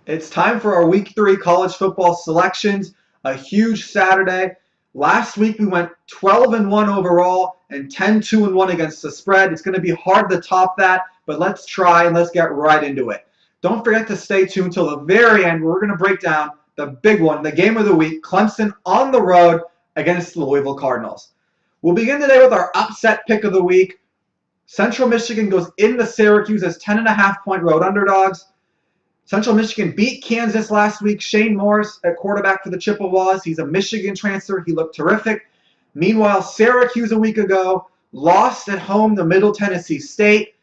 It's time for our Week 3 college football selections. A huge Saturday. Last week we went 12-1 overall and 10-2-1 against the spread. It's going to be hard to top that, but let's try and let's get right into it. Don't forget to stay tuned till the very end where we're going to break down the big one, the game of the week, Clemson on the road against the Louisville Cardinals. We'll begin today with our upset pick of the week. Central Michigan goes into Syracuse as 10.5-point road underdogs. Central Michigan beat Kansas last week. Shane Morris at quarterback for the Chippewas. He's a Michigan transfer. He looked terrific. Meanwhile, Syracuse a week ago lost at home to Middle Tennessee State.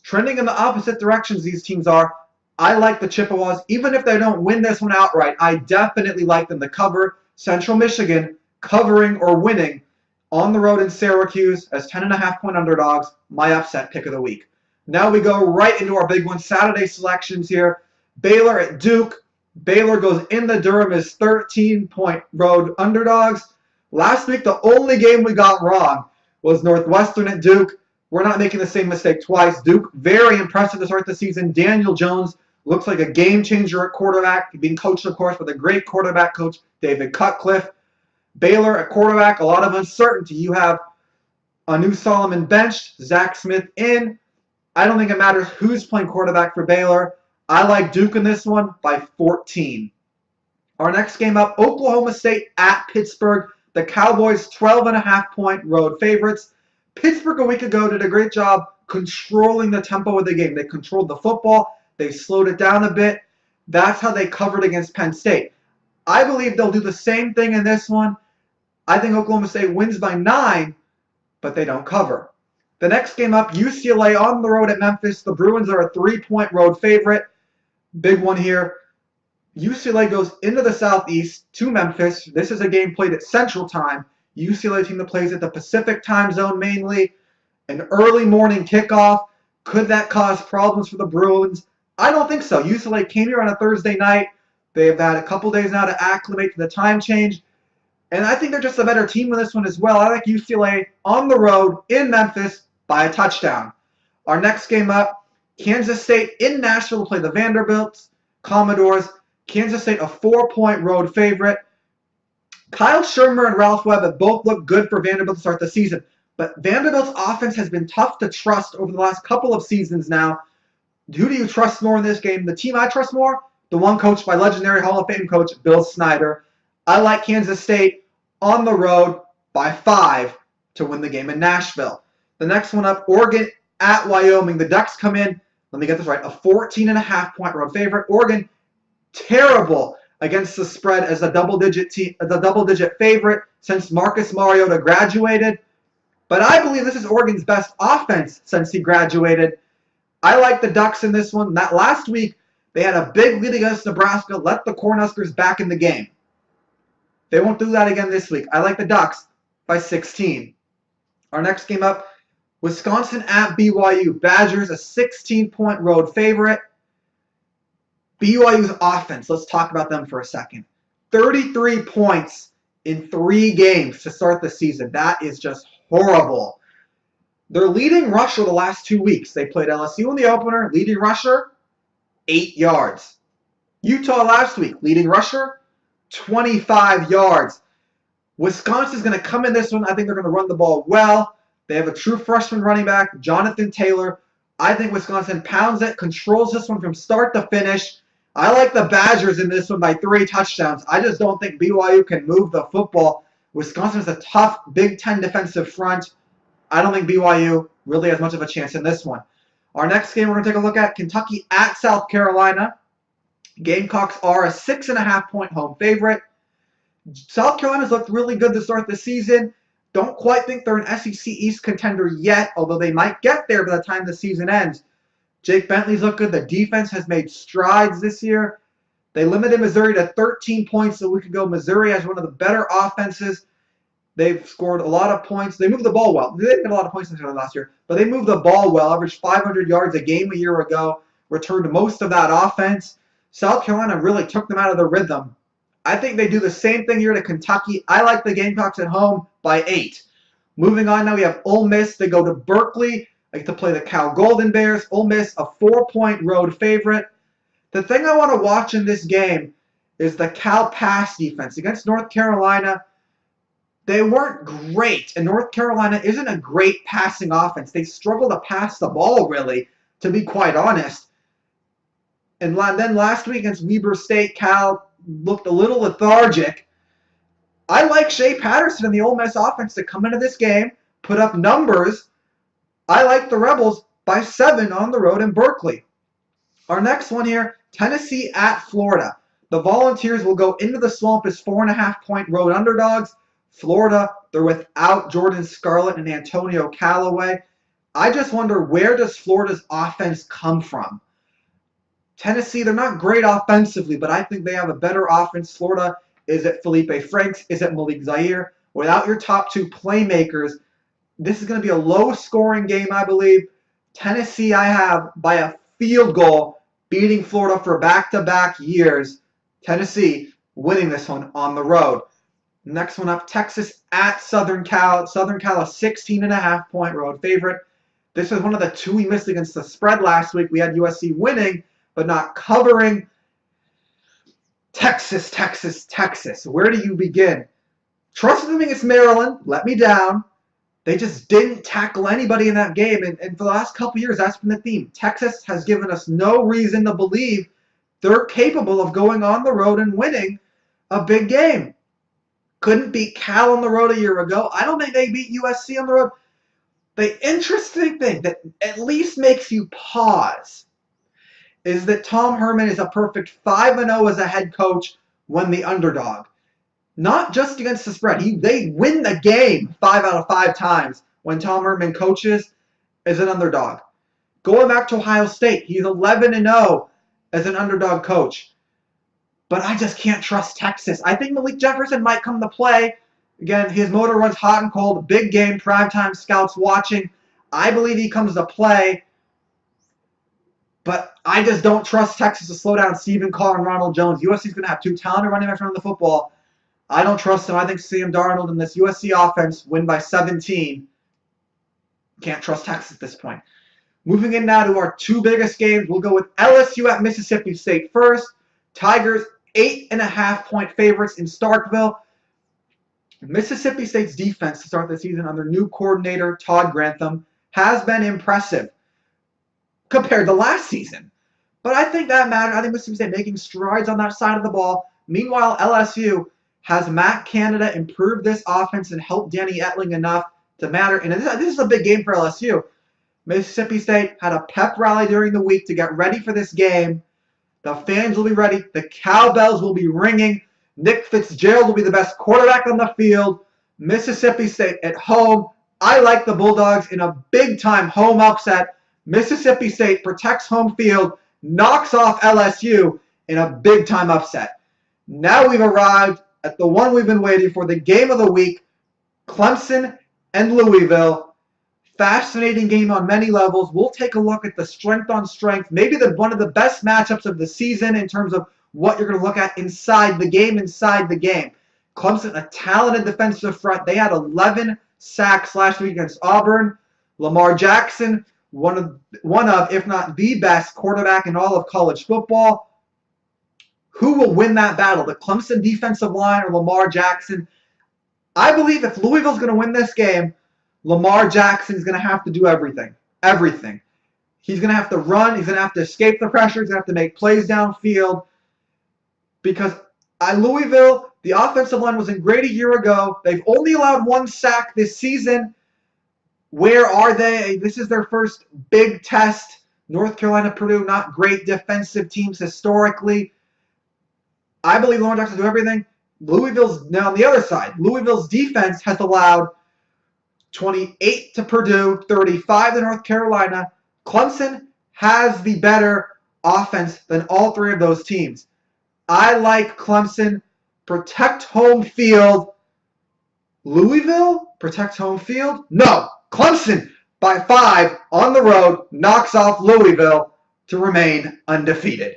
Trending in the opposite directions these teams are. I like the Chippewas. Even if they don't win this one outright, I definitely like them to cover. Central Michigan covering or winning on the road in Syracuse as 10.5-point underdogs. My upset pick of the week. Now we go right into our big one, Saturday selections here. Baylor at Duke. Baylor goes into Durham as 13-point road underdogs. Last week, the only game we got wrong was Northwestern at Duke. We're not making the same mistake twice. Duke, very impressive to start the season. Daniel Jones looks like a game changer at quarterback, being coached, of course, with a great quarterback coach, David Cutcliffe. Baylor at quarterback, a lot of uncertainty. You have a new Solomon benched, Zach Smith in. I don't think it matters who's playing quarterback for Baylor. I like Duke in this one by 14. Our next game up, Oklahoma State at Pittsburgh. The Cowboys 12.5-point road favorites. Pittsburgh a week ago did a great job controlling the tempo of the game. They controlled the football. They slowed it down a bit. That's how they covered against Penn State. I believe they'll do the same thing in this one. I think Oklahoma State wins by 9, but they don't cover. The next game up, UCLA on the road at Memphis. The Bruins are a 3-point road favorite. Big one here. UCLA goes into the Southeast to Memphis. This is a game played at Central Time. UCLA team that plays at the Pacific Time Zone mainly. An early morning kickoff. Could that cause problems for the Bruins? I don't think so. UCLA came here on a Thursday night. They've had a couple days now to acclimate to the time change. And I think they're just a better team in this one as well. I like UCLA on the road in Memphis by a touchdown. Our next game up, Kansas State in Nashville to play the Vanderbilts, Commodores. Kansas State a 4-point road favorite. Kyle Shermer and Ralph Webb have both looked good for Vanderbilt to start the season. But Vanderbilt's offense has been tough to trust over the last couple of seasons now. Who do you trust more in this game? The team I trust more? The one coached by legendary Hall of Fame coach Bill Snyder. I like Kansas State on the road by 5 to win the game in Nashville. The next one up, Oregon at Wyoming. The Ducks come in, let me get this right, a 14.5-point road favorite. Oregon, terrible against the spread as a double-digit favorite since Marcus Mariota graduated. But I believe this is Oregon's best offense since he graduated. I like the Ducks in this one. That last week, they had a big lead against Nebraska, let the Cornhuskers back in the game. They won't do that again this week. I like the Ducks by 16. Our next game up, Wisconsin at BYU. Badgers, a 16-point road favorite. BYU's offense, let's talk about them for a second. 33 points in 3 games to start the season. That is just horrible. Their leading rusher the last 2 weeks, they played LSU in the opener. Leading rusher, 8 yards. Utah last week, leading rusher, 25 yards. Wisconsin's going to come in this one. I think they're going to run the ball well. They have a true freshman running back, Jonathan Taylor. I think Wisconsin pounds it, controls this one from start to finish. I like the Badgers in this one by 3 touchdowns. I just don't think BYU can move the football. Wisconsin is a tough Big Ten defensive front. I don't think BYU really has much of a chance in this one. Our next game we're going to take a look at, Kentucky at South Carolina. Gamecocks are a 6.5-point home favorite. South Carolina's looked really good to start the season. Don't quite think they're an SEC East contender yet, although they might get there by the time the season ends. Jake Bentley's looked good. The defense has made strides this year. They limited Missouri to 13 points a week ago. Missouri has one of the better offenses. They've scored a lot of points. They moved the ball well. They didn't get a lot of points last year, but they moved the ball well, averaged 500 yards a game a year ago, returned most of that offense. South Carolina really took them out of the rhythm. I think they do the same thing here to Kentucky. I like the Gamecocks at home by 8. Moving on now, we have Ole Miss. They go to Berkeley to play the Cal Golden Bears. Ole Miss, a 4-point road favorite. The thing I want to watch in this game is the Cal pass defense. Against North Carolina, they weren't great, and North Carolina isn't a great passing offense. They struggle to pass the ball, really, to be quite honest. And then last week against Weber State, Cal looked a little lethargic. I like Shea Patterson and the Ole Miss offense to come into this game, put up numbers. I like the Rebels by 7 on the road in Berkeley. Our next one here, Tennessee at Florida. The Volunteers will go into the Swamp as 4.5-point road underdogs. Florida, they're without Jordan Scarlett and Antonio Callaway. I just wonder, where does Florida's offense come from? Tennessee, they're not great offensively, but I think they have a better offense. Florida, is it Felipe Franks? Is it Malik Zaire? Without your top two playmakers, this is going to be a low-scoring game, I believe. Tennessee, I have by a field goal, beating Florida for back-to-back years. Tennessee winning this one on the road. Next one up, Texas at Southern Cal. Southern Cal, a 16.5-point road favorite. This is one of the two we missed against the spread last week. We had USC winning, but not covering. Texas, Texas, Texas. Where do you begin? Trust me, it's Maryland. Let me down. They just didn't tackle anybody in that game. And for the last couple years, that's been the theme. Texas has given us no reason to believe they're capable of going on the road and winning a big game. Couldn't beat Cal on the road a year ago. I don't think they beat USC on the road. The interesting thing that at least makes you pause is that Tom Herman is a perfect 5-0 as a head coach when the underdog. Not just against the spread. They win the game 5 out of 5 times when Tom Herman coaches as an underdog. Going back to Ohio State, he's 11-0 as an underdog coach. But I just can't trust Texas. I think Malik Jefferson might come to play. Again, his motor runs hot and cold. Big game, primetime scouts watching. I believe he comes to play. But I just don't trust Texas to slow down Stephen Carr and Ronald Jones. USC's going to have 2 talented running backs running the football. I don't trust him. I think Sam Darnold and this USC offense win by 17. Can't trust Texas at this point. Moving in now to our 2 biggest games. We'll go with LSU at Mississippi State first. Tigers, 8.5-point favorites in Starkville. Mississippi State's defense to start the season under new coordinator Todd Grantham has been impressive compared to last season. But I think that matters. I think Mississippi State making strides on that side of the ball. Meanwhile, LSU has Matt Canada improved this offense and helped Danny Etling enough to matter. And this is a big game for LSU. Mississippi State had a pep rally during the week to get ready for this game. The fans will be ready. The cowbells will be ringing. Nick Fitzgerald will be the best quarterback on the field. Mississippi State at home. I like the Bulldogs in a big-time home upset. Mississippi State protects home field, knocks off LSU in a big-time upset. Now we've arrived at the one we've been waiting for, the game of the week, Clemson and Louisville. Fascinating game on many levels. We'll take a look at the strength on strength, maybe one of the best matchups of the season in terms of what you're going to look at inside the game. Clemson, a talented defensive front. They had 11 sacks last week against Auburn. Lamar Jackson, one of, if not the best quarterback in all of college football. Who will win that battle? The Clemson defensive line or Lamar Jackson? I believe if Louisville's going to win this game, Lamar Jackson is going to have to do everything. Everything. He's going to have to run. He's going to have to escape the pressure. He's going to have to make plays downfield. Because at Louisville, the offensive line wasn't great a year ago. They've only allowed 1 sack this season. Where are they? This is their first big test. North Carolina, Purdue, not great defensive teams historically. I believe Lamar Jackson will do everything. Louisville's now on the other side. Louisville's defense has allowed 28 to Purdue, 35 to North Carolina. Clemson has the better offense than all 3 of those teams. I like Clemson. Protect home field. Louisville? Protect home field? No. Clemson, by 5 on the road, knocks off Louisville to remain undefeated.